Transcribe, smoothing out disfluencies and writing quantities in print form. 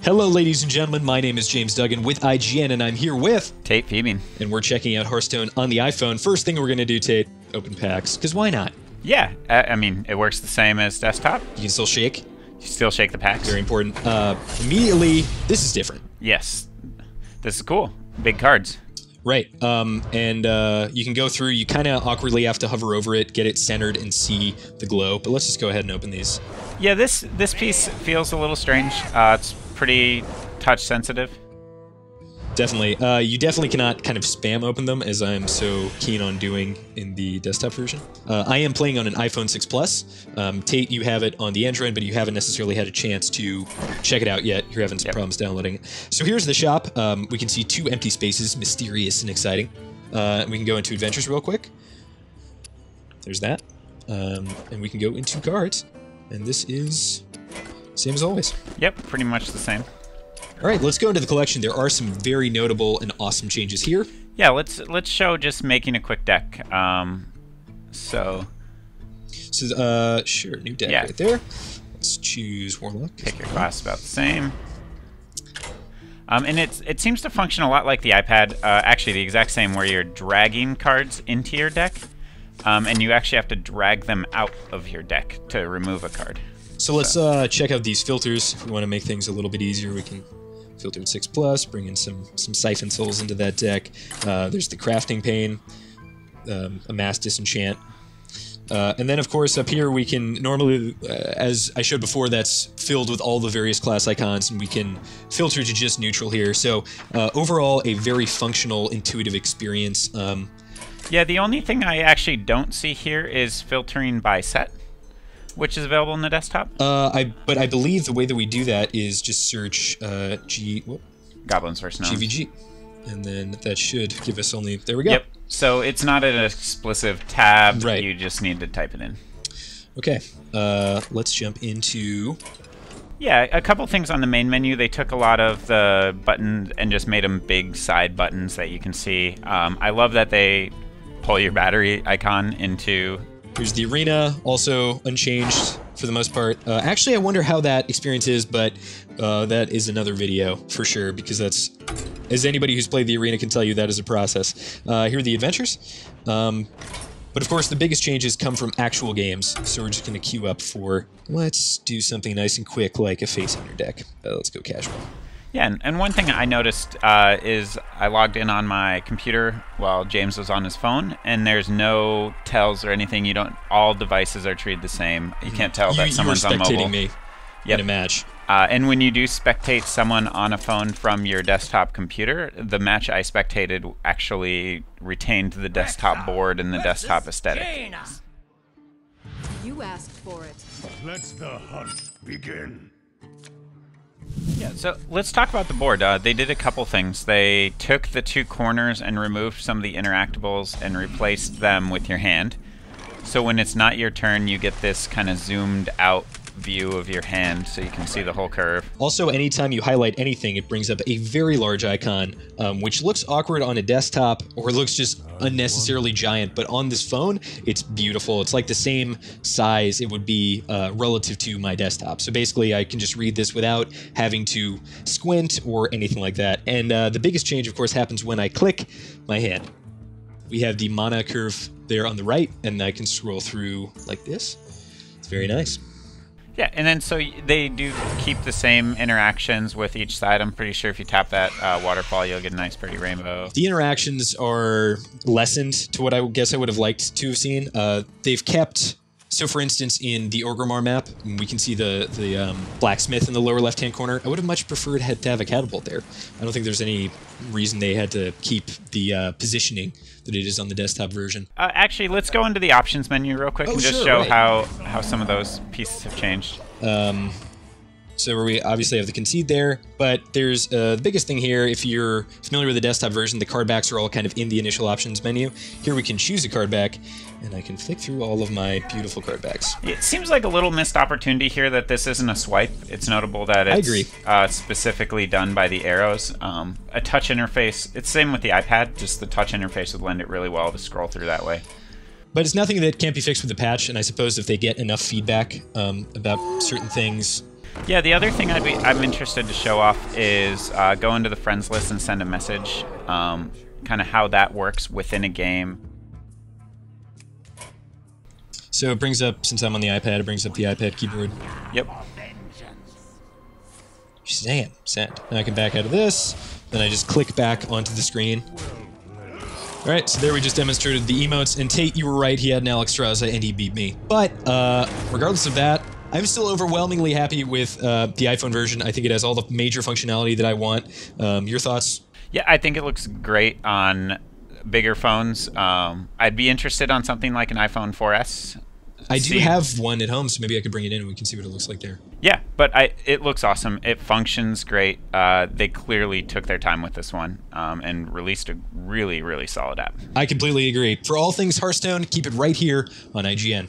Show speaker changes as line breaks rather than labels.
Hello, ladies and gentlemen. My name is James Duggan with IGN, and I'm here with
Tate Phoebe.
And we're checking out Hearthstone on the iPhone. First thing we're going to do, Tate, open packs, because why not?
Yeah, I mean, it works the same as desktop.
You can still shake.
You still shake the packs.
Very important. Immediately, this is different.
Yes, this is cool. Big cards.
Right, and you can go through, you kind of awkwardly have to hover over it, get it centered, and see the glow, but let's just go ahead and open these.
Yeah, this piece feels a little strange. It's pretty touch sensitive.
Definitely. You definitely cannot kind of spam open them, as I'm so keen on doing in the desktop version. I am playing on an iPhone 6 Plus. Tate, you have it on the Android, but you haven't necessarily had a chance to check it out yet. You're having some problems downloading it. So here's the shop. We can see 2 empty spaces, mysterious and exciting. We can go into adventures real quick. There's that. And we can go into cards. And this is same as always.
Yep, pretty much the same.
All right, let's go into the collection. There are some very notable and awesome changes here.
Yeah, let's show just making a quick deck. Sure,
new deck right there. Let's choose Warlock.
Pick your class about the same. And it seems to function a lot like the iPad. Actually, the exact same, where you're dragging cards into your deck, and you actually have to drag them out of your deck to remove a card.
So let's check out these filters. If we want to make things a little bit easier, we can filter in 6 Plus, bring in some Siphon Souls into that deck. There's the Crafting Pane, a Mass Disenchant. And then, of course, up here we can normally, as I showed before, that's filled with all the various class icons, and we can filter to just neutral here. So overall, a very functional, intuitive experience.
Yeah, the only thing I actually don't see here is filtering by set, which is available on the desktop.
But I believe the way that we do that is just search
Goblins vs. Gnomes.
GVG. And then that should give us only... There we go.
Yep. So it's not an explicit tab.
Right.
You just need to type it in.
Okay. Let's jump into...
Yeah, a couple things on the main menu. They took a lot of the buttons and just made them big side buttons that you can see. I love that they pull your battery icon into...
Here's the arena, also unchanged for the most part. Actually, I wonder how that experience is, but that is another video for sure, because that's, as anybody who's played the arena can tell you, that is a process. Here are the adventures. But of course, the biggest changes come from actual games, so we're just going to queue up for, let's do something nice and quick, like a face on your deck. Let's go casual.
Yeah, and one thing I noticed is I logged in on my computer while James was on his phone, and there's no tells or anything. You don't. All devices are treated the same. You can't tell that someone's on mobile.
You were spectating me in a match.
And when you do spectate someone on a phone from your desktop computer, the match I spectated actually retained the desktop board and the desktop aesthetic.
You asked for it.
Let the hunt begin.
Yeah, so let's talk about the board. They did a couple things. They took the 2 corners and removed some of the interactables and replaced them with your hand. So when it's not your turn, you get this kind of zoomed out view of your hand, so you can see the whole curve.
Also, anytime you highlight anything, it brings up a very large icon, which looks awkward on a desktop, or looks just unnecessarily giant, but on this phone, it's beautiful. It's like the same size it would be relative to my desktop. So basically, I can just read this without having to squint or anything like that. And the biggest change, of course, happens when I click my hand. We have the mana curve there on the right, and I can scroll through like this. It's very nice.
Yeah, and then so they do keep the same interactions with each side. I'm pretty sure if you tap that waterfall, you'll get a nice pretty rainbow.
The interactions are lessened to what I guess I would have liked to have seen. They've kept... So, for instance, in the Orgrimmar map, we can see the blacksmith in the lower left-hand corner. I would have much preferred to have a catapult there. I don't think there's any reason they had to keep the positioning that it is on the desktop version.
Actually, let's go into the options menu real quick and just show how some of those pieces have changed.
So we obviously have the concede there, but there's the biggest thing here, if you're familiar with the desktop version, the card backs are all kind of in the initial options menu. Here we can choose a card back, and I can flick through all of my beautiful card backs.
It seems like a little missed opportunity here that this isn't a swipe. It's notable that it's specifically done by the arrows. A touch interface, it's the same with the iPad, just the touch interface would lend it really well to scroll through that way.
But it's nothing that can't be fixed with the patch, and I suppose if they get enough feedback about certain things...
Yeah, the other thing I'm interested to show off is go into the friends list and send a message. Kind of how that works within a game.
So it brings up, since I'm on the iPad, it brings up the iPad keyboard.
Yep.
Shazam, send. Now I can back out of this, then I just click back onto the screen. Alright, so there we just demonstrated the emotes, and Tate, you were right, he had an Alex Strauza and he beat me. But, regardless of that, I'm still overwhelmingly happy with the iPhone version. I think it has all the major functionality that I want. Your thoughts?
Yeah, I think it looks great on bigger phones. I'd be interested on something like an iPhone 4S.
I do have one at home, so maybe I could bring it in and we can see what it looks like there.
Yeah, but it looks awesome. It functions great. They clearly took their time with this one and released a really, really solid app.
I completely agree. For all things Hearthstone, keep it right here on IGN.